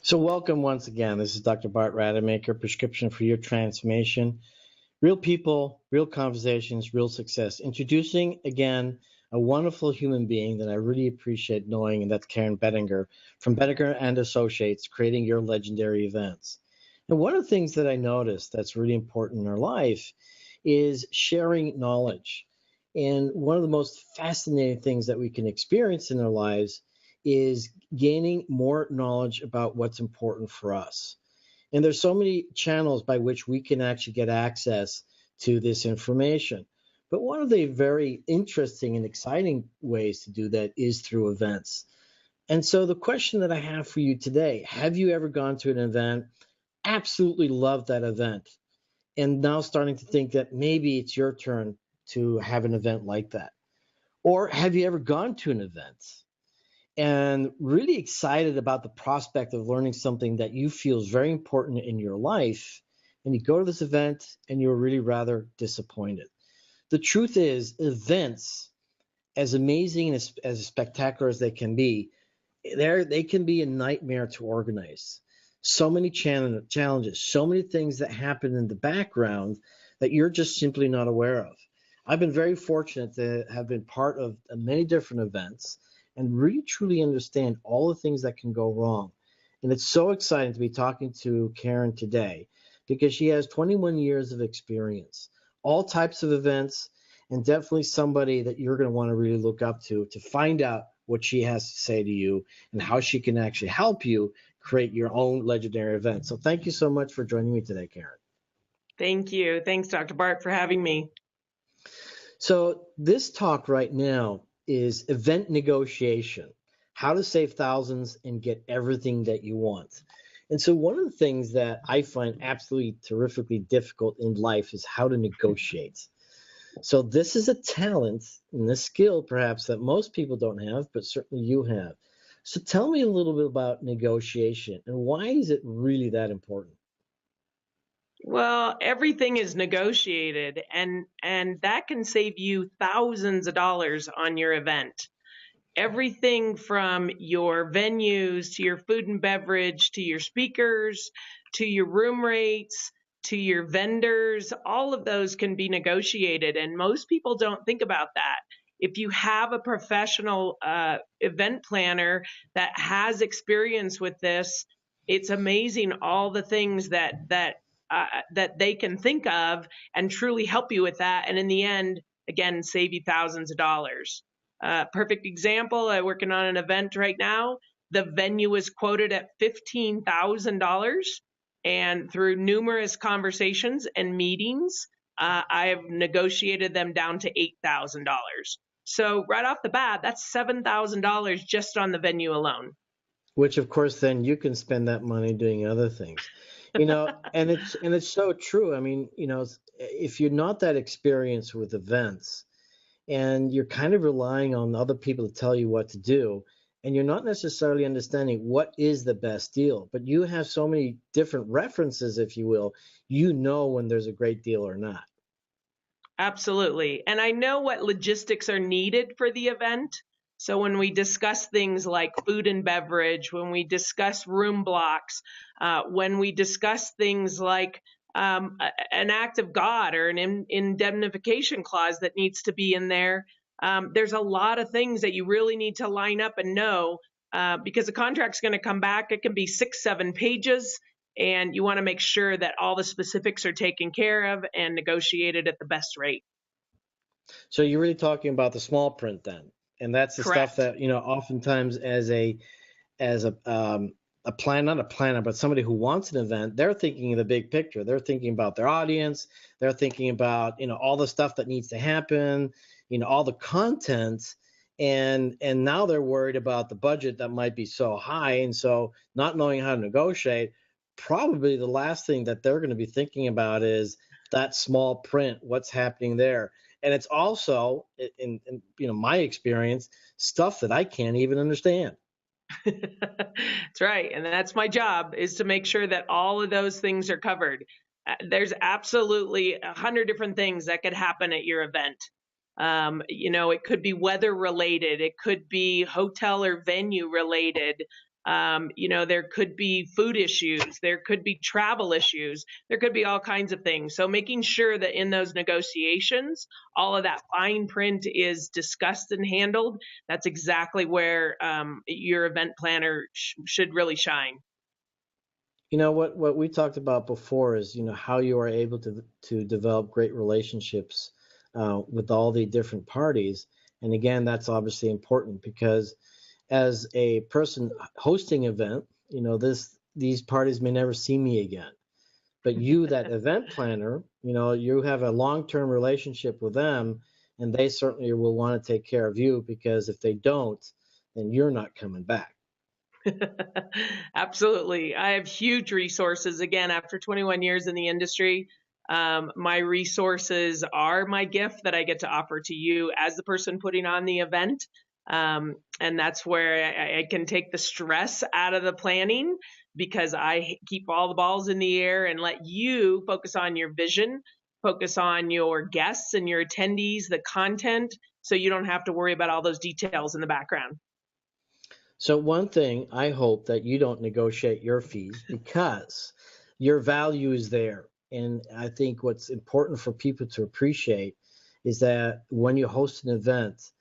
So, welcome once again. This is Dr. Bart Rademaker, Prescription for Your Transformation. Real people, real conversations, real success. Introducing again a wonderful human being that I really appreciate knowing, and that's Karen Bettinger from Bettinger and Associates, creating your legendary events. And one of the things that I noticed that's really important in our life is sharing knowledge. And one of the most fascinating things that we can experience in our lives is gaining more knowledge about what's important for us. And there's so many channels by which we can actually get access to this information. But one of the very interesting and exciting ways to do that is through events. And so the question that I have for you today, have you ever gone to an event, absolutely loved that event, and now starting to think that maybe it's your turn to have an event like that? Or have you ever gone to an event and really excited about the prospect of learning something that you feel is very important in your life, and you go to this event and you're really rather disappointed? The truth is, events, as amazing and as spectacular as they can be, they can be a nightmare to organize. So many challenges, so many things that happen in the background that you're just simply not aware of. I've been very fortunate to have been part of many different events and really truly understand all the things that can go wrong. And it's so exciting to be talking to Karen today because she has 21 years of experience, all types of events, and definitely somebody that you're going to want to really look up to find out what she has to say to you and how she can actually help you create your own legendary event. So thank you so much for joining me today, Karen. Thank you. Thanks, Dr. Bart, for having me. So this talk right now is event negotiation, how to save thousands and get everything that you want. And so one of the things that I find absolutely terrifically difficult in life is how to negotiate. So this is a talent and a skill perhaps that most people don't have, but certainly you have. So tell me a little bit about negotiation and why is it really that important? Well, everything is negotiated, and that can save you thousands of dollars on your event. Everything from your venues to your food and beverage to your speakers to your room rates to your vendors, all of those can be negotiated, and most people don't think about that. If you have a professional event planner that has experience with this, it's amazing all the things that they can think of and truly help you with that, and in the end, again, save you thousands of dollars. Perfect example, I'm working on an event right now. The venue is quoted at $15,000, and through numerous conversations and meetings, I have negotiated them down to $8,000. So right off the bat, that's $7,000 just on the venue alone. Which of course then you can spend that money doing other things. And it's so true. I mean, if you're not that experienced with events and you're kind of relying on other people to tell you what to do, and you're not necessarily understanding what is the best deal, but you have so many different references, if you will, when there's a great deal or not. Absolutely. And I know what logistics are needed for the event. So when we discuss things like food and beverage, when we discuss room blocks, when we discuss things like an act of God or an indemnification clause that needs to be in there, there's a lot of things that you really need to line up and know because the contract's going to come back. It can be 6, 7 pages, and you want to make sure that all the specifics are taken care of and negotiated at the best rate. So you're really talking about the small print then, and that's the stuff Correct. that oftentimes as a plan, not a planner, but somebody who wants an event, they're thinking of the big picture. They're thinking about their audience. They're thinking about all the stuff that needs to happen, all the content, and now they're worried about the budget that might be so high, and so not knowing how to negotiate. Probably the last thing that they're going to be thinking about is that small print, what's happening there. And it's also, in my experience, stuff that I can't even understand. That's right. And that's my job, is to make sure that all of those things are covered. There's absolutely 100 different things that could happen at your event. It could be weather related. It could be hotel or venue related. There could be food issues, there could be travel issues, there could be all kinds of things. So making sure that in those negotiations, all of that fine print is discussed and handled, that's exactly where your event planner should really shine. What we talked about before is how you are able to develop great relationships with all the different parties. And again, that's obviously important because as a person hosting event, these parties may never see me again. But you, that event planner, you have a long-term relationship with them, and they certainly will want to take care of you, because if they don't, then you're not coming back. Absolutely. I have huge resources. Again, after 21 years in the industry, my resources are my gift that I get to offer to you as the person putting on the event. And that's where I can take the stress out of the planning, because I keep all the balls in the air and let you focus on your vision, focus on your guests and your attendees, the content, so you don't have to worry about all those details in the background. So one thing, I hope that you don't negotiate your fees, because your value is there. And I think what's important for people to appreciate is that when you host an event,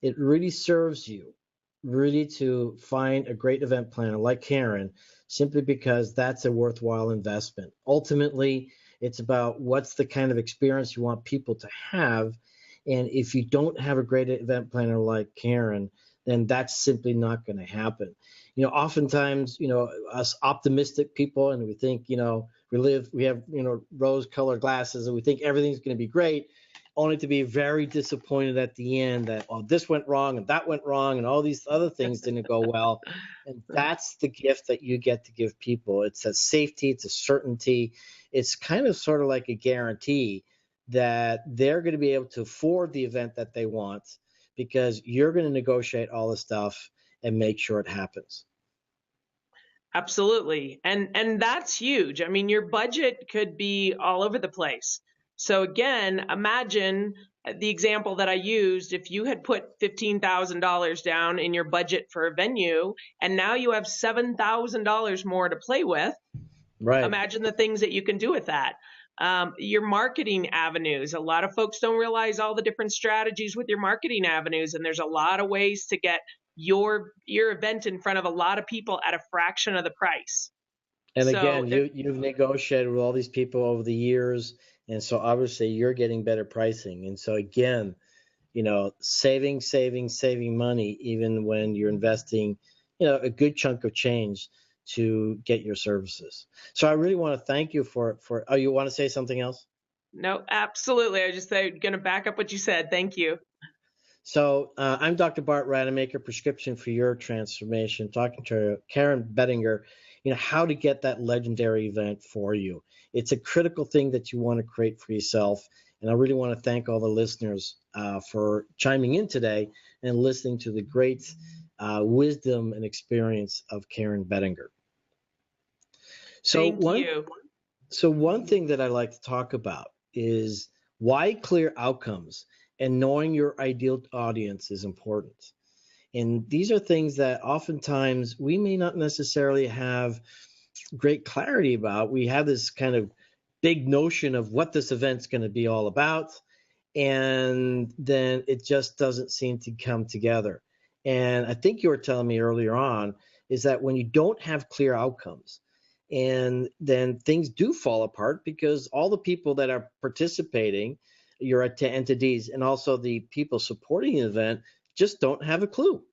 it really serves you really to find a great event planner like Karen, simply because that's a worthwhile investment. Ultimately, it's about what's the kind of experience you want people to have. And if you don't have a great event planner like Karen, then that's simply not going to happen. Oftentimes, us optimistic people, and we think, we have, rose colored glasses, and we think everything's going to be great, only to be very disappointed at the end that, oh, this went wrong and that went wrong and all these other things didn't go well. And that's the gift that you get to give people. It's a safety, it's a certainty. It's kind of sort of like a guarantee that they're going to be able to afford the event that they want, because you're going to negotiate all the stuff and make sure it happens. Absolutely. And that's huge. I mean, your budget could be all over the place. So again, imagine the example that I used. If you had put $15,000 down in your budget for a venue, and now you have $7,000 more to play with, right? Imagine the things that you can do with that. Your marketing avenues. A lot of folks don't realize all the different strategies with your marketing avenues, and there's a lot of ways to get your event in front of a lot of people at a fraction of the price. And So again, you've negotiated with all these people over the years, and so obviously you're getting better pricing. And so again, saving money, even when you're investing, a good chunk of change to get your services. So I really want to thank you for. Oh, you want to say something else? no, absolutely. I just going to back up what you said. Thank you. So I'm Dr. Bart Rademaker, Prescription for Your Transformation, talking to Karen Bettinger, how to get that legendary event for you. It's a critical thing that you want to create for yourself. And I really want to thank all the listeners for chiming in today and listening to the great wisdom and experience of Karen Bettinger. Thank you. So one thing that I like to talk about is why clear outcomes and knowing your ideal audience is important. And these are things that oftentimes we may not necessarily have great clarity about. We have this kind of big notion of what this event's going to be all about, and then it just doesn't seem to come together. And I think you were telling me earlier on is that when you don't have clear outcomes, and then things do fall apart, because all the people that are participating, your entities, and also the people supporting the event just don't have a clue.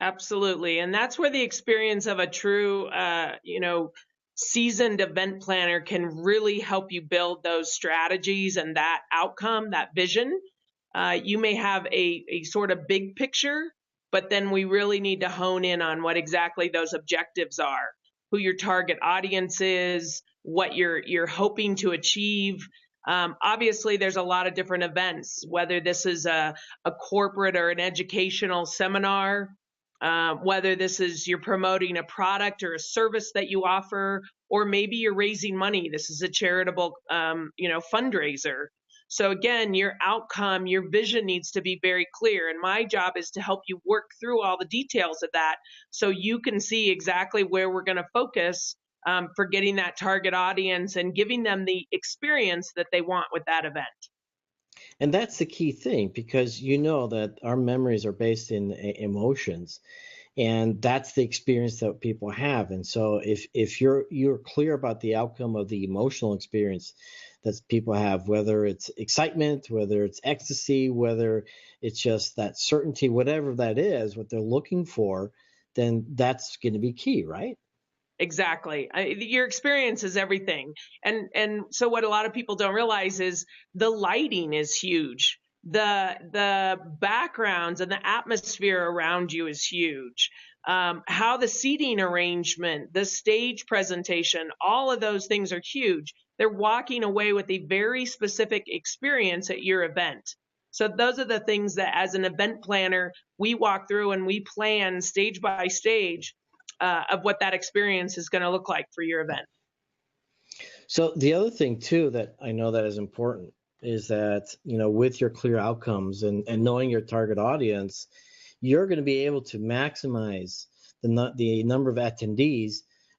Absolutely. And that's where the experience of a true, seasoned event planner can really help you build those strategies and that outcome, that vision. You may have a sort of big picture, but then we really need to hone in on what exactly those objectives are, who your target audience is, what you're hoping to achieve. Obviously, there's a lot of different events, whether this is a corporate or an educational seminar, whether this is you're promoting a product or a service that you offer, or maybe you're raising money. This is a charitable, fundraiser. So again, your outcome, your vision needs to be very clear. And my job is to help you work through all the details of that so you can see exactly where we're going to focus for getting that target audience and giving them the experience that they want with that event. And that's the key thing, because you know that our memories are based in emotions, and that's the experience that people have. And so if you're clear about the outcome of the emotional experience that people have, whether it's excitement, whether it's ecstasy, whether it's just that certainty, whatever that is, what they're looking for, then that's going to be key, right? Exactly. Your experience is everything. And so what a lot of people don't realize is the lighting is huge. The backgrounds and the atmosphere around you is huge. How the seating arrangement, the stage presentation, all of those things are huge. They're walking away with a very specific experience at your event. So those are the things that as an event planner, we walk through and we plan stage by stage of what that experience is going to look like for your event. So the other thing too that I know that is important is that, with your clear outcomes and knowing your target audience, you're going to be able to maximize the number of attendees,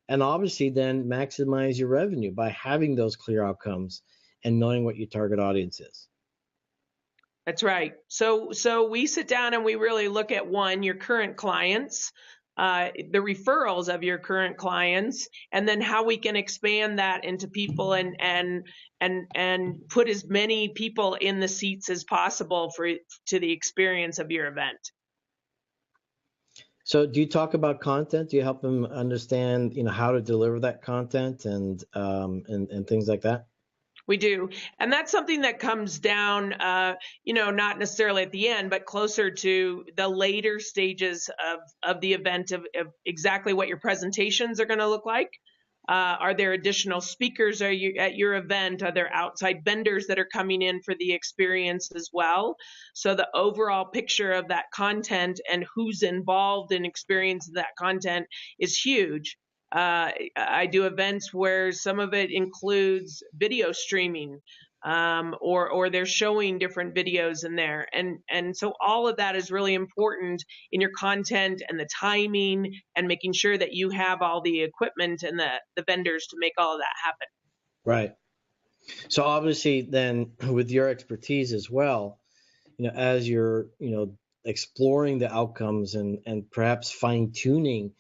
and obviously then maximize your revenue by having those clear outcomes and knowing what your target audience is. That's right. So we sit down and we really look at your current clients, the referrals of your current clients, and then how we can expand that into people and put as many people in the seats as possible to the experience of your event. So do you talk about content? Do you help them understand, how to deliver that content and things like that? We do. And that's something that comes down, not necessarily at the end, but closer to the later stages of the event of exactly what your presentations are going to look like. Are there additional speakers at your event? Are there outside vendors that are coming in for the experience as well? So the overall picture of that content and who's involved in experiencing that content is huge. I do events where some of it includes video streaming, or they're showing different videos in there, and so all of that is really important in your content and the timing and making sure that you have all the equipment and the vendors to make all of that happen. Right. So obviously then with your expertise as well, as you're, exploring the outcomes and perhaps fine tuning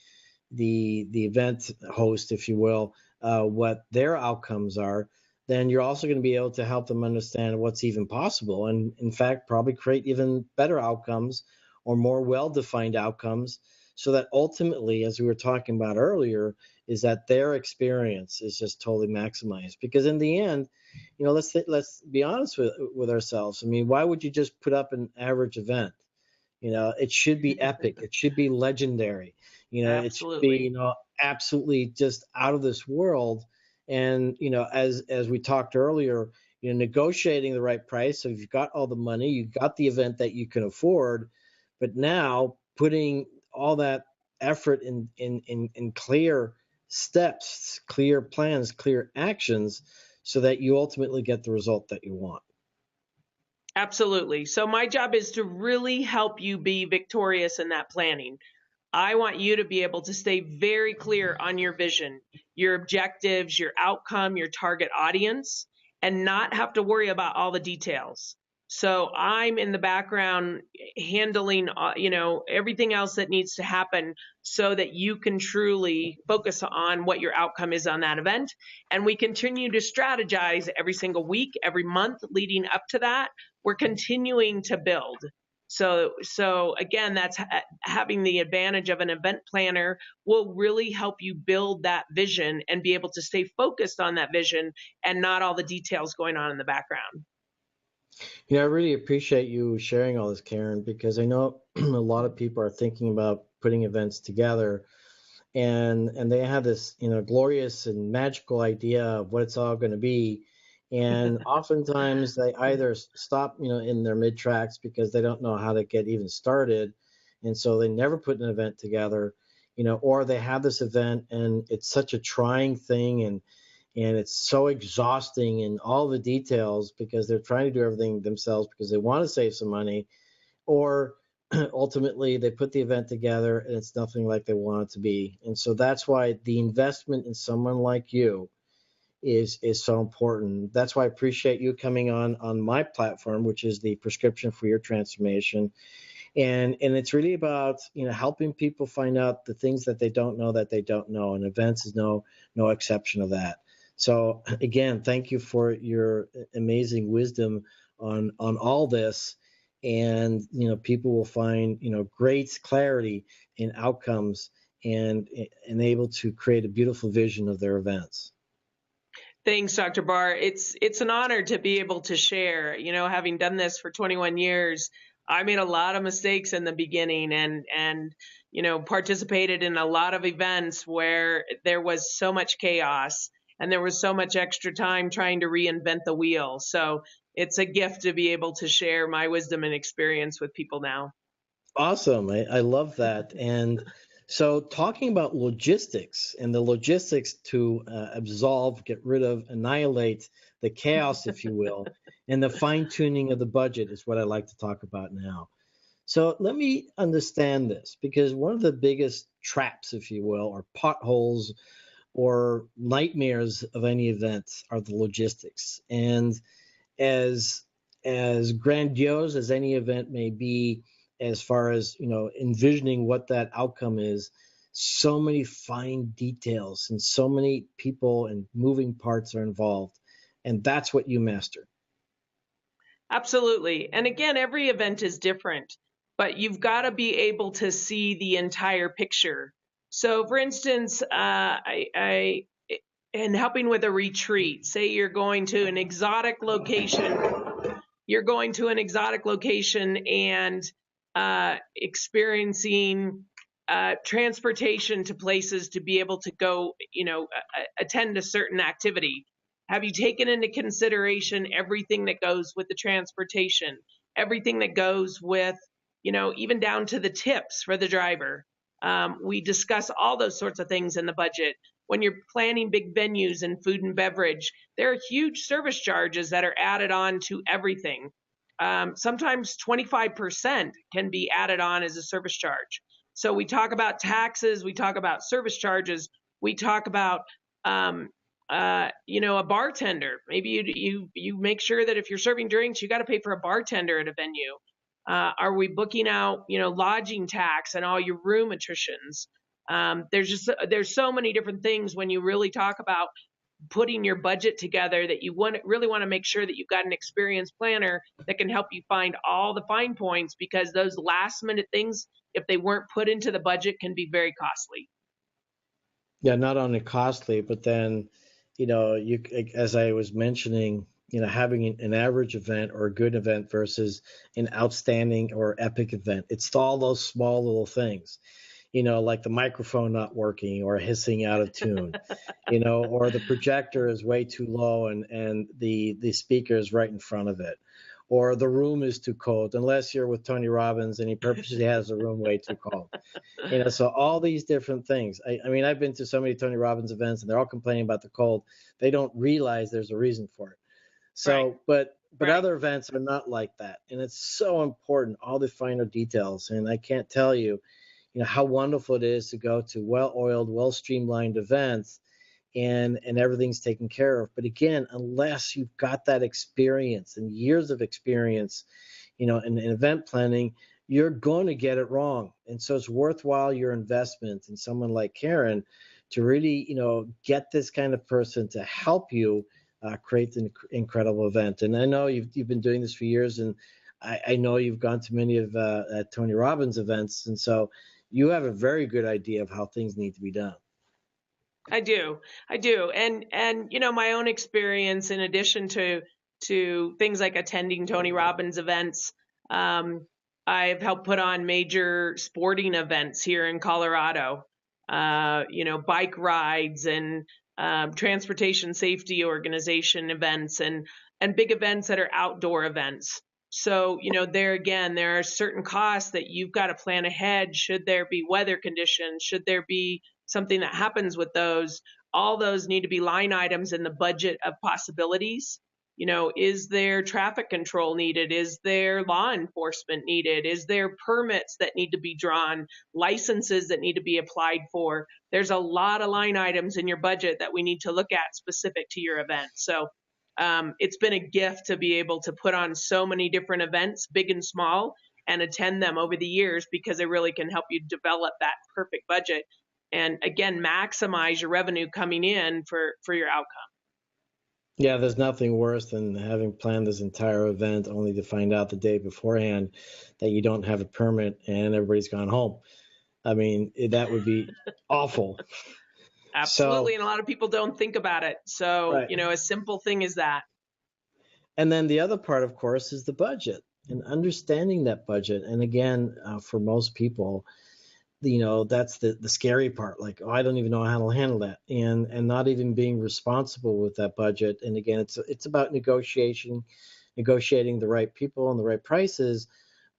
the event host, if you will, what their outcomes are, then you're also going to be able to help them understand what's even possible, and in fact probably create even better outcomes or more well-defined outcomes, so that ultimately, as we were talking about earlier, is that their experience is just totally maximized. Because in the end, let's be honest with ourselves. I mean, why would you just put up an average event? It should be epic. It should be legendary. It should be, absolutely just out of this world. And, as we talked earlier, negotiating the right price. So you've got all the money, you've got the event that you can afford, but now putting all that effort in clear steps, clear plans, clear actions, so that you ultimately get the result that you want. Absolutely. So my job is to really help you be victorious in that planning. I want you to be able to stay very clear on your vision, your objectives, your outcome, your target audience, and not have to worry about all the details. So I'm in the background handling, everything else that needs to happen so that you can truly focus on what your outcome is on that event. And we continue to strategize every single week, every month leading up to that. We're continuing to build. So again, that's having the advantage of an event planner will really help you build that vision and be able to stay focused on that vision and not all the details going on in the background. I really appreciate you sharing all this, Karen, because I know a lot of people are thinking about putting events together, and they have this, glorious and magical idea of what it's all going to be. And oftentimes they either stop, in their mid tracks because they don't know how to get even started. And so they never put an event together, or they have this event and it's such a trying thing, and it's so exhausting in all the details because they're trying to do everything themselves because they want to save some money, or ultimately they put the event together and it's nothing like they want it to be. And so that's why the investment in someone like you is so important. That's why I appreciate you coming on my platform, which is the Prescription for Your Transformation. And it's really about, helping people find out the things that they don't know that they don't know, and events is no exception of that. So again, thank you for your amazing wisdom on all this. And people will find great clarity in outcomes, and able to create a beautiful vision of their events. Thanks, Dr. Barr. It's an honor to be able to share. Having done this for 21 years, I made a lot of mistakes in the beginning, and participated in a lot of events where there was so much chaos and there was so much extra time trying to reinvent the wheel. So it's a gift to be able to share my wisdom and experience with people now. Awesome. I love that. And so, talking about logistics and the logistics to absolve, get rid of, annihilate the chaos, if you will, and the fine tuning of the budget is what I like to talk about now. So, let me understand this, because one of the biggest traps, if you will, or potholes or nightmares of any event are the logistics. And as grandiose as any event may be, as far as envisioning what that outcome is, so many fine details and so many people and moving parts are involved, and that's what you master. Absolutely. And again, every event is different, but you've got to be able to see the entire picture. So, for instance, in helping with a retreat, say you're going to an exotic location, and experiencing transportation to places to be able to go, attend a certain activity. Have you taken into consideration everything that goes with the transportation, everything that goes with, even down to the tips for the driver? We discuss all those sorts of things in the budget. When you're planning big venues and food and beverage, there are huge service charges that are added on to everything. Sometimes 25% can be added on as a service charge. So we talk about taxes, we talk about service charges, we talk about a bartender. Maybe you make sure that if you're serving drinks, you got to pay for a bartender at a venue. Are we booking out, lodging tax and all your room attritions? There's so many different things when you really talk about putting your budget together, that you really want to make sure that you've got an experienced planner that can help you find all the fine points, because those last minute things, if they weren't put into the budget, can be very costly. Yeah, not only costly, but then, you, as I was mentioning, having an average event or a good event versus an outstanding or epic event. It's all those small little things, like the microphone not working or hissing out of tune, or the projector is way too low and the speaker is right in front of it, or the room is too cold, unless you're with Tony Robbins and he purposely has the room way too cold. So all these different things. I mean, I've been to so many Tony Robbins events and they're all complaining about the cold. They don't realize there's a reason for it. So, Right. but Right. other events are not like that. And it's so important, all the finer details. And I can't tell you, how wonderful it is to go to well-oiled, well-streamlined events, and everything's taken care of. But again, unless you've got that experience and years of experience, in event planning, you're going to get it wrong. And so it's worthwhile your investment in someone like Karen to really, get this kind of person to help you create an incredible event. And I know you've been doing this for years, and I know you've gone to many of Tony Robbins events, and so you have a very good idea of how things need to be done. I do. And my own experience, in addition to things like attending Tony Robbins events, I've helped put on major sporting events here in Colorado. Bike rides and transportation safety organization events, and big events that are outdoor events. So, there again, there are certain costs that you've got to plan ahead. Should there be weather conditions? Should there be something that happens with those? all those need to be line items in the budget of possibilities. You know, is there traffic control needed? Is there law enforcement needed? Is there permits that need to be drawn, licenses that need to be applied for? There's a lot of line items in your budget that we need to look at specific to your event. So it's been a gift to be able to put on so many different events, big and small, and attend them over the years, because it really can help you develop that perfect budget and, again, maximize your revenue coming in for your outcome. Yeah, there's nothing worse than having planned this entire event only to find out the day beforehand that you don't have a permit and everybody's gone home. I mean, that would be awful. Absolutely. And a lot of people don't think about it. So, Right. you know, a simple thing as that. And then the other part, of course, is the budget and understanding that budget. And again, for most people, you know, that's the scary part. Like, oh, I don't even know how to handle that, and not even being responsible with that budget. And again, it's about negotiating the right people and the right prices,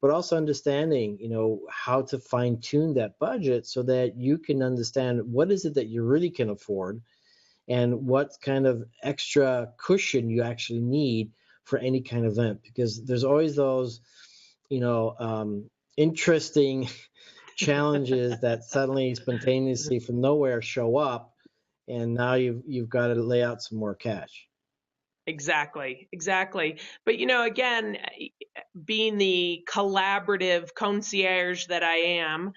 but also understanding, you know, how to fine tune that budget so that you can understand what is it that you really can afford and what kind of extra cushion you actually need for any kind of event, because there's always those, you know, interesting challenges that suddenly spontaneously from nowhere show up, and now you've got to lay out some more cash. Exactly. But, you know, again, being the collaborative concierge that I am,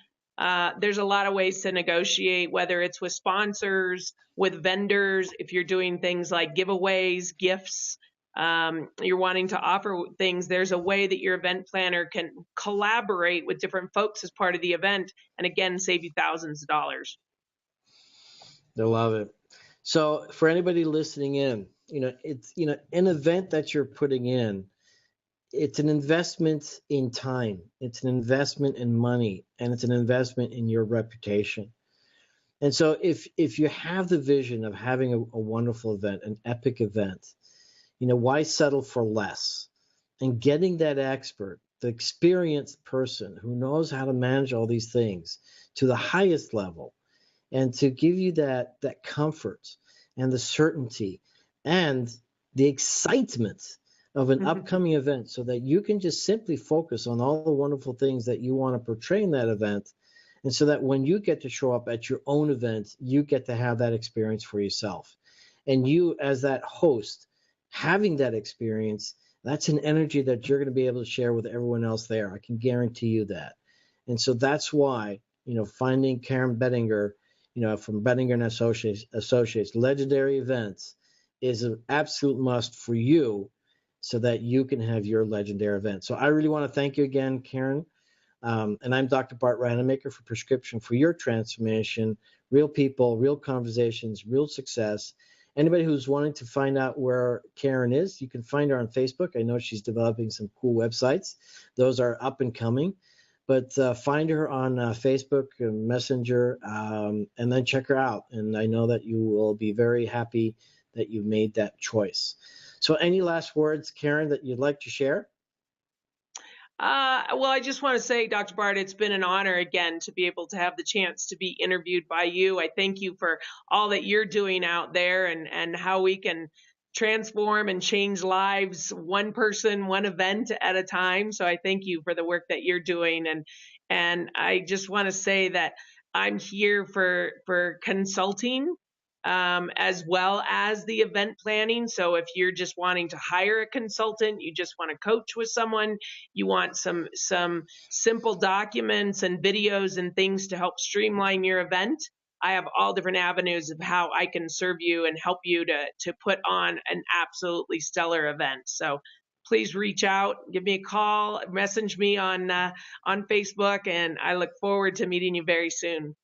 there's a lot of ways to negotiate, whether it's with sponsors, with vendors, if you're doing things like giveaways, gifts, you're wanting to offer things, there's a way that your event planner can collaborate with different folks as part of the event, and again, save you thousands of dollars. I love it. So for anybody listening in, you know, it's, you know, an event that you're putting in, it's an investment in time, it's an investment in money, and it's an investment in your reputation. And so if you have the vision of having a wonderful event, an epic event, you know, why settle for less? And getting that expert, the experienced person who knows how to manage all these things to the highest level, and to give you that comfort and the certainty and the excitement of an upcoming event, so that you can just simply focus on all the wonderful things that you want to portray in that event. And so that when you get to show up at your own event, you get to have that experience for yourself. And you, as that host, having that experience, that's an energy that you're going to be able to share with everyone else there. I can guarantee you that. And so that's why, you know, finding Karen Bettinger, you know, from Bettinger and Associates Legendary Events is an absolute must for you, so that you can have your legendary event. So I really want to thank you again, Karen. And I'm Dr. Bart Rademaker for Prescription for Your Transformation. Real people, real conversations, real success. Anybody who's wanting to find out where Karen is, you can find her on Facebook. I know she's developing some cool websites. Those are up and coming. But find her on Facebook, Messenger, and then check her out. And I know that you will be very happy that you made that choice. So any last words, Karen, that you'd like to share? Well, I just want to say, Dr. Bart, it's been an honor again to be able to have the chance to be interviewed by you. I thank you for all that you're doing out there, and how we can transform and change lives one person, one event at a time. So I thank you for the work that you're doing. And I just want to say that I'm here for consulting, as well as the event planning. So if you're just wanting to hire a consultant, you just want to coach with someone, you want some simple documents and videos and things to help streamline your event, I have all different avenues of how I can serve you and help you to put on an absolutely stellar event. So please reach out, give me a call, message me on Facebook, and I look forward to meeting you very soon.